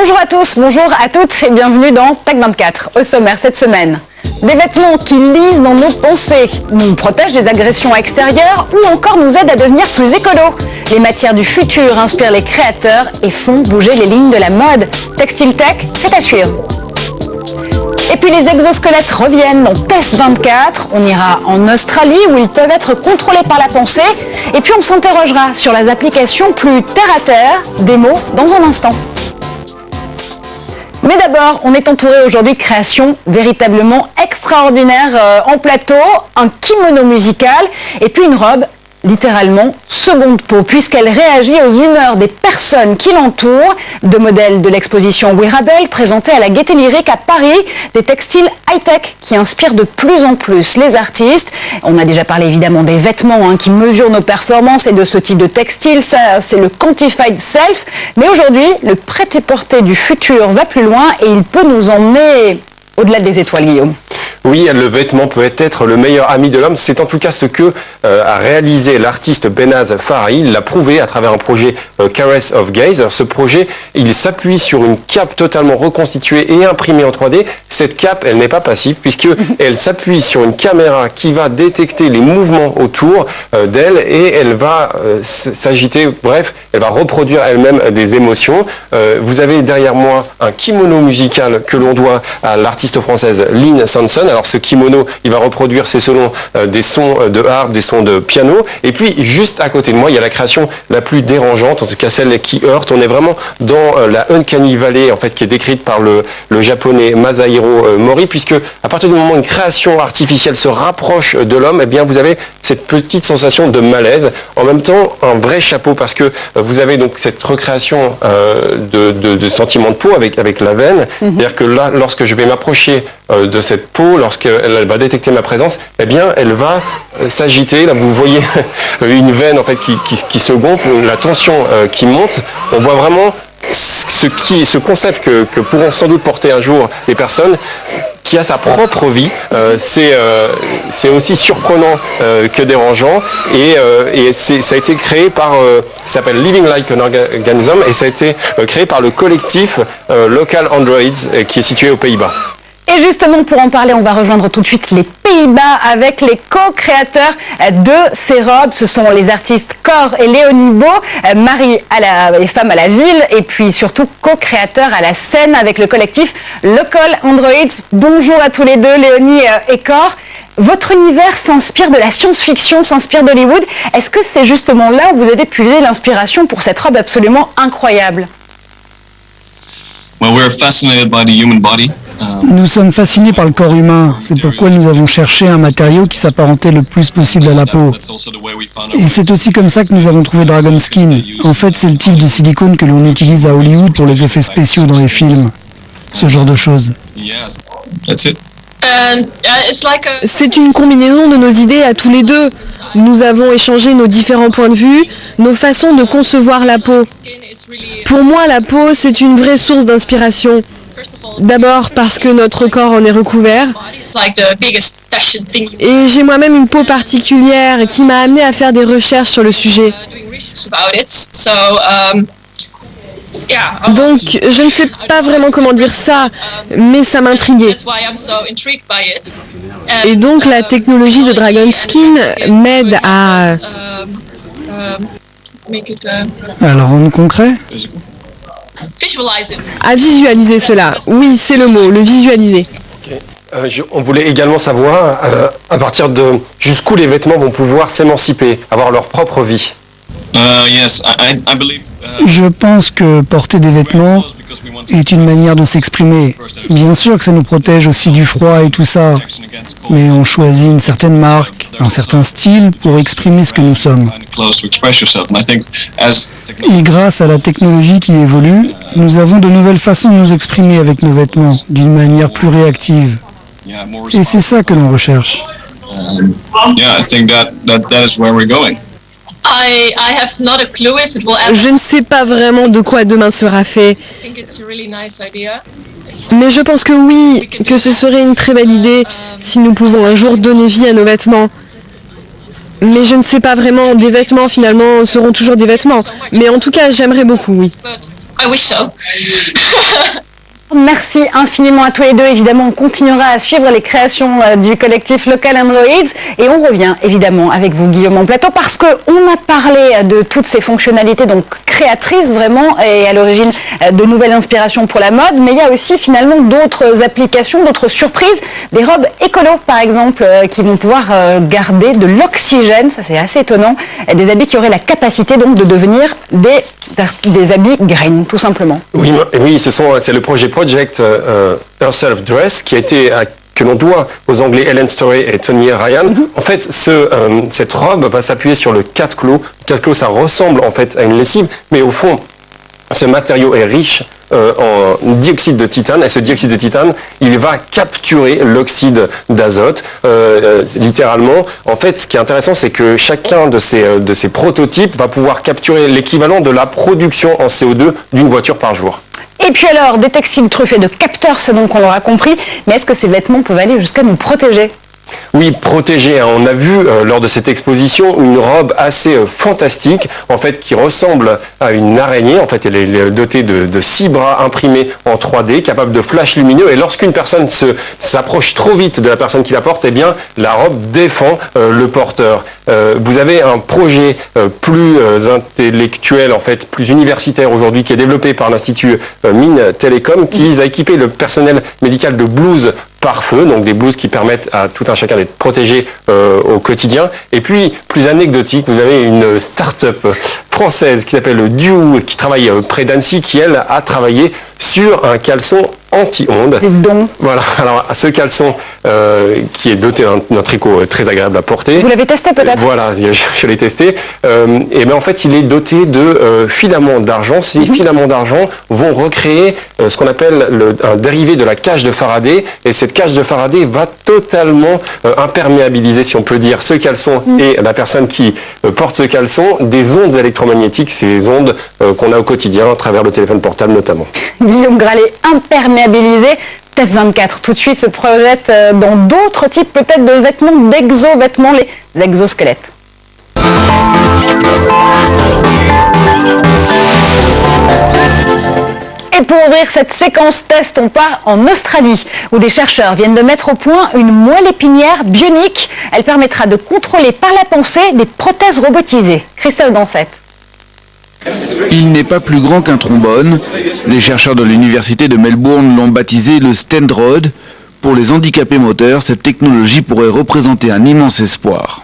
Bonjour à tous, bonjour à toutes et bienvenue dans TAC24. Au sommaire cette semaine, des vêtements qui lisent dans nos pensées, nous protègent des agressions extérieures ou encore nous aident à devenir plus écolo. Les matières du futur inspirent les créateurs et font bouger les lignes de la mode. Textile Tech, c'est à suivre. Et puis les exosquelettes reviennent dans Test 24. On ira en Australie où ils peuvent être contrôlés par la pensée. Et puis on s'interrogera sur les applications plus terre à terre. Des mots dans un instant. Mais d'abord, on est entouré aujourd'hui de créations véritablement extraordinaires en plateau. Un kimono musical et puis une robe littéralement seconde peau, puisqu'elle réagit aux humeurs des personnes qui l'entourent. Deux modèles de l'exposition Wearable présentés à la Gaîté Lyrique à Paris, des textiles high-tech qui inspirent de plus en plus les artistes. On a déjà parlé évidemment des vêtements qui mesurent nos performances et de ce type de textile, ça c'est le Quantified Self. Mais aujourd'hui, le prêt-à-porter du futur va plus loin et il peut nous emmener au-delà des étoiles, Guillaume. Oui, le vêtement peut être le meilleur ami de l'homme. C'est en tout cas ce que a réalisé l'artiste Behnaz Farahi. Il l'a prouvé à travers un projet Caress of Gaze. Alors, ce projet, il s'appuie sur une cape totalement reconstituée et imprimée en 3D. Cette cape, elle n'est pas passive puisqu'elle s'appuie sur une caméra qui va détecter les mouvements autour d'elle et elle va s'agiter. Bref, elle va reproduire elle-même des émotions. Vous avez derrière moi un kimono musical que l'on doit à l'artiste française Lynn Sanson. Alors ce kimono, il va reproduire selon des sons de harpe, des sons de piano. Et puis juste à côté de moi, il y a la création la plus dérangeante, en tout cas celle qui heurte. On est vraiment dans la Uncanny Valley, en fait, qui est décrite par le japonais Masahiro Mori, puisque à partir du moment où une création artificielle se rapproche de l'homme, eh bien vous avez cette petite sensation de malaise. En même temps, un vrai chapeau, parce que vous avez donc cette recréation de sentiments de peau avec la veine. C'est-à-dire que là, lorsque je vais m'approcher de cette peau, lorsqu'elle va détecter ma présence, eh bien, elle va s'agiter. Là, vous voyez une veine en fait qui se gonfle, la tension qui monte. On voit vraiment ce concept que pourront sans doute porter un jour des personnes qui a sa propre vie. C'est aussi surprenant que dérangeant et ça a été créé par ça s'appelle Living Like an Organism et ça a été créé par le collectif Local Androids qui est situé aux Pays-Bas. Et justement, pour en parler, on va rejoindre tout de suite les Pays-Bas avec les co-créateurs de ces robes. Ce sont les artistes Cor et Léonie Beau, mari et femme à la ville, et puis surtout co-créateurs à la scène avec le collectif Local Androids. Bonjour à tous les deux, Léonie et Cor. Votre univers s'inspire de la science-fiction, s'inspire d'Hollywood. Est-ce que c'est justement là où vous avez puisé l'inspiration pour cette robe absolument incroyable? Well, we're fascinated by the human body. Nous sommes fascinés par le corps humain. C'est pourquoi nous avons cherché un matériau qui s'apparentait le plus possible à la peau. Et c'est aussi comme ça que nous avons trouvé Dragon Skin. En fait, c'est le type de silicone que l'on utilise à Hollywood pour les effets spéciaux dans les films. Ce genre de choses. C'est une combinaison de nos idées à tous les deux. Nous avons échangé nos différents points de vue, nos façons de concevoir la peau. Pour moi, la peau, c'est une vraie source d'inspiration. D'abord parce que notre corps en est recouvert. Et j'ai moi-même une peau particulière qui m'a amené à faire des recherches sur le sujet. Donc, je ne sais pas vraiment comment dire ça, mais ça m'intriguait. Et donc, la technologie de Dragon Skin m'aide à... Alors, en concret ? À visualiser cela. Oui, c'est le mot, le visualiser. On voulait également savoir à partir de jusqu'où les vêtements vont pouvoir s'émanciper, avoir leur propre vie. Je pense que porter des vêtements est une manière de s'exprimer. Bien sûr que ça nous protège aussi du froid et tout ça, mais on choisit une certaine marque, un certain style pour exprimer ce que nous sommes. Et grâce à la technologie qui évolue, nous avons de nouvelles façons de nous exprimer avec nos vêtements, d'une manière plus réactive. Et c'est ça que l'on recherche. Je ne sais pas vraiment de quoi demain sera fait. Mais je pense que oui, que ce serait une très belle idée si nous pouvons un jour donner vie à nos vêtements. Mais je ne sais pas vraiment, des vêtements finalement seront toujours des vêtements. Mais en tout cas, j'aimerais beaucoup, oui. I wish so. Merci infiniment à tous les deux. Évidemment, on continuera à suivre les créations du collectif Local Androids et on revient évidemment avec vous, Guillaume, en plateau, parce qu'on a parlé de toutes ces fonctionnalités donc créatrices vraiment et à l'origine de nouvelles inspirations pour la mode, mais il y a aussi finalement d'autres applications, d'autres surprises, des robes écolo par exemple qui vont pouvoir garder de l'oxygène, ça c'est assez étonnant, des habits qui auraient la capacité donc de devenir des habits green tout simplement. Oui, c'est le projet Project Herself Dress qui a été que l'on doit aux Anglais Ellen Storey et Tony Ryan. En fait, cette robe va s'appuyer sur le 4 clos. Le 4 clos, ça ressemble en fait à une lessive, mais au fond, ce matériau est riche en dioxyde de titane, et ce dioxyde de titane, il va capturer l'oxyde d'azote, littéralement. En fait, ce qui est intéressant, c'est que chacun de ces prototypes va pouvoir capturer l'équivalent de la production en CO2 d'une voiture par jour. Et puis alors, des textiles truffés de capteurs, c'est donc on l'aura compris, mais est-ce que ces vêtements peuvent aller jusqu'à nous protéger ? Oui, protégé. On a vu lors de cette exposition une robe assez fantastique, en fait, qui ressemble à une araignée. En fait, elle est dotée de 6 bras imprimés en 3D, capable de flash lumineux. Et lorsqu'une personne s'approche trop vite de la personne qui la porte, eh bien, la robe défend le porteur. Vous avez un projet plus intellectuel, en fait, plus universitaire aujourd'hui, qui est développé par l'Institut Mines Télécom, qui vise à équiper le personnel médical de blouses pare-feu, donc des blouses qui permettent à tout un chacun d'être protégé au quotidien. Et puis, plus anecdotique, vous avez une start-up française qui s'appelle Dew, qui travaille près d'Annecy, qui, elle, a travaillé sur un caleçon anti-ondes. Voilà, alors ce caleçon qui est doté d'un tricot très agréable à porter. Vous l'avez testé peut-être ? Voilà, je l'ai testé. Et bien en fait, il est doté de filaments d'argent. Ces filaments d'argent vont recréer ce qu'on appelle un dérivé de la cage de Faraday. Et cette cage de Faraday va totalement imperméabiliser, si on peut dire, ce caleçon et la personne qui porte ce caleçon des ondes électromagnétiques, ces ondes qu'on a au quotidien à travers le téléphone portable notamment. Guillaume Gralet, imperméabilisé. Test 24, tout de suite se projette dans d'autres types peut-être de vêtements, d'exo-vêtements, les exosquelettes. Et pour ouvrir cette séquence test, on part en Australie, où des chercheurs viennent de mettre au point une moelle épinière bionique. Elle permettra de contrôler par la pensée des prothèses robotisées. Christophe Dansette. Il n'est pas plus grand qu'un trombone. Les chercheurs de l'université de Melbourne l'ont baptisé le Stenrod. Pour les handicapés moteurs, cette technologie pourrait représenter un immense espoir.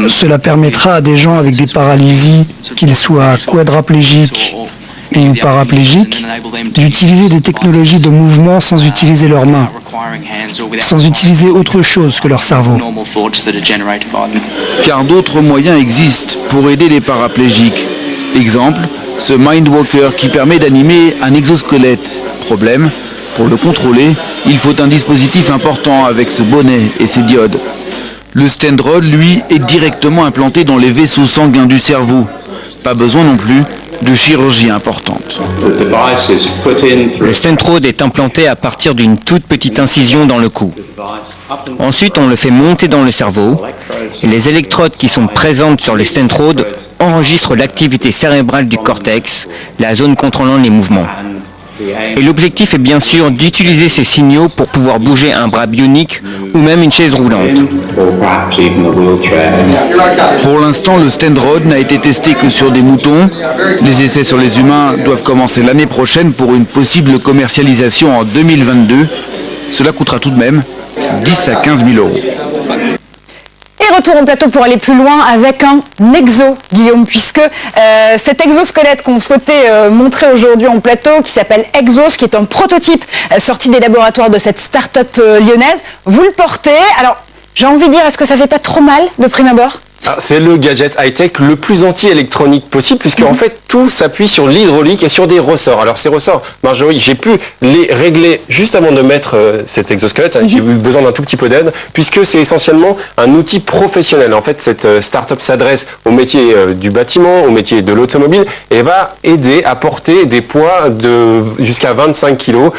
Cela permettra à des gens avec des paralysies, qu'ils soient quadraplégiques ou paraplégiques, d'utiliser des technologies de mouvement sans utiliser leurs mains, sans utiliser autre chose que leur cerveau. Car d'autres moyens existent pour aider les paraplégiques. Exemple, ce Mindwalker qui permet d'animer un exosquelette. Problème, pour le contrôler, il faut un dispositif important avec ce bonnet et ses diodes. Le Stenrod, lui, est directement implanté dans les vaisseaux sanguins du cerveau. Pas besoin non plus de chirurgie importante. Le Stenrod est implanté à partir d'une toute petite incision dans le cou. Ensuite, on le fait monter dans le cerveau et les électrodes qui sont présentes sur le Stenrod enregistrent l'activité cérébrale du cortex, la zone contrôlant les mouvements. Et l'objectif est bien sûr d'utiliser ces signaux pour pouvoir bouger un bras bionique ou même une chaise roulante. Pour l'instant, le Stenrod n'a été testé que sur des moutons. Les essais sur les humains doivent commencer l'année prochaine pour une possible commercialisation en 2022. Cela coûtera tout de même 10 à 15 000 euros. Et retour en plateau pour aller plus loin avec un exo, Guillaume, puisque cet exosquelette qu'on souhaitait montrer aujourd'hui en plateau, qui s'appelle Exos, qui est un prototype sorti des laboratoires de cette start-up lyonnaise, vous le portez. Alors, j'ai envie de dire, est-ce que ça fait pas trop mal de prime abord ? C'est le gadget high-tech le plus anti-électronique possible, puisque en fait tout s'appuie sur l'hydraulique et sur des ressorts. Alors ces ressorts, Marjorie, j'ai pu les régler juste avant de mettre cet exosquelette. J'ai eu besoin d'un tout petit peu d'aide, puisque c'est essentiellement un outil professionnel. En fait, cette start-up s'adresse au métier du bâtiment, au métier de l'automobile, et va aider à porter des poids de jusqu'à 25 kg.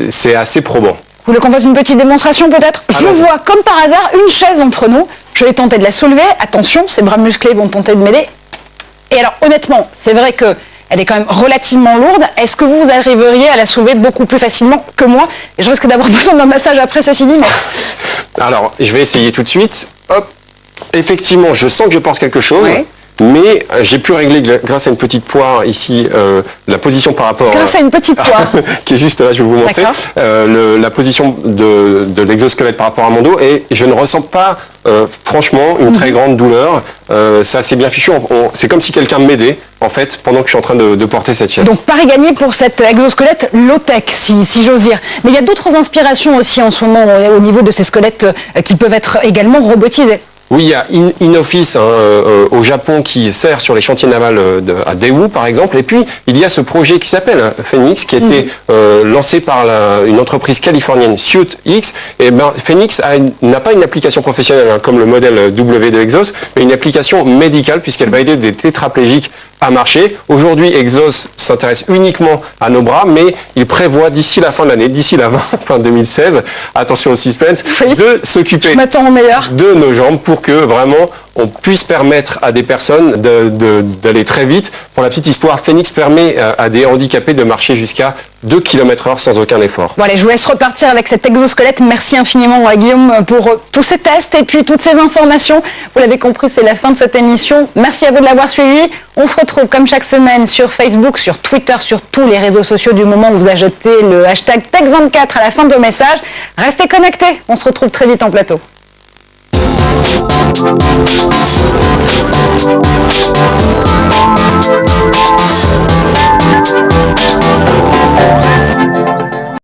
C'est assez probant. Vous voulez qu'on fasse une petite démonstration peut-être ? Je vois comme par hasard une chaise entre nous. Je vais tenter de la soulever. Attention, ces bras musclés vont tenter de m'aider. Et alors honnêtement, c'est vrai que elle est quand même relativement lourde. Est-ce que vous arriveriez à la soulever beaucoup plus facilement que moi? Et je risque d'avoir besoin d'un massage après, ceci dit. Mais... Alors, je vais essayer tout de suite. Hop. Effectivement, je sens que je porte quelque chose. Oui. Mais j'ai pu régler, grâce à une petite poire ici, la position par rapport... Grâce à une petite poire qui est juste là, je vais vous montrer. La position de l'exosquelette par rapport à mon dos. Et je ne ressens pas, franchement, une très grande douleur. C'est assez bien fichu. C'est comme si quelqu'un m'aidait, en fait, pendant que je suis en train de porter cette chaise. Donc, pari gagné pour cet exosquelette low-tech, si j'ose dire. Mais il y a d'autres inspirations aussi en ce moment au niveau de ces squelettes qui peuvent être également robotisés. Oui, il y a Inoffice au Japon qui sert sur les chantiers navals à Daewoo par exemple. Et puis, il y a ce projet qui s'appelle Phoenix, qui a été lancé par une entreprise californienne, SuitX. Et ben, Phoenix n'a pas une application professionnelle comme le modèle W de Exos, mais une application médicale puisqu'elle va aider des tétraplégiques à marcher. Aujourd'hui, Exos s'intéresse uniquement à nos bras, mais il prévoit d'ici la fin de l'année, d'ici la fin 2016, attention au suspense, de s'occuper de nos jambes pour que vraiment on puisse permettre à des personnes d'aller très vite. Pour la petite histoire, Phoenix permet à des handicapés de marcher jusqu'à 2 km/h sans aucun effort. Bon allez, je vous laisse repartir avec cet exosquelette. Merci infiniment Guillaume pour tous ces tests et puis toutes ces informations. Vous l'avez compris, c'est la fin de cette émission. Merci à vous de l'avoir suivi. On se retrouve comme chaque semaine sur Facebook, sur Twitter, sur tous les réseaux sociaux du moment où vous ajoutez le hashtag Tech24 à la fin de vos messages. Restez connectés, on se retrouve très vite en plateau.